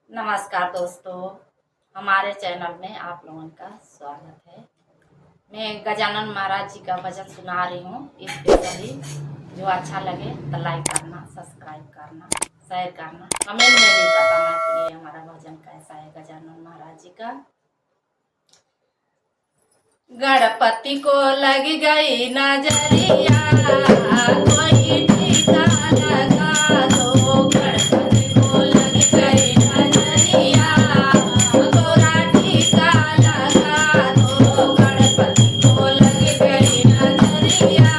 नमस्कार दोस्तों, हमारे चैनल में आप लोगों का स्वागत है। मैं गजानन महाराज जी का भजन सुना रही हूँ। स्पेशली जो अच्छा लगे तो लाइक करना, सब्सक्राइब करना, शेयर करना, कमेंट में भी बताना कि ये हमारा भजन कैसा है गजानन महाराज जी का। गणपति को लग गई नजरिया, कोई टीका लगा दो। गणपति को लग गई नजरिया, तोरा टीका लगा दो। गणपति को लग गई नजरिया,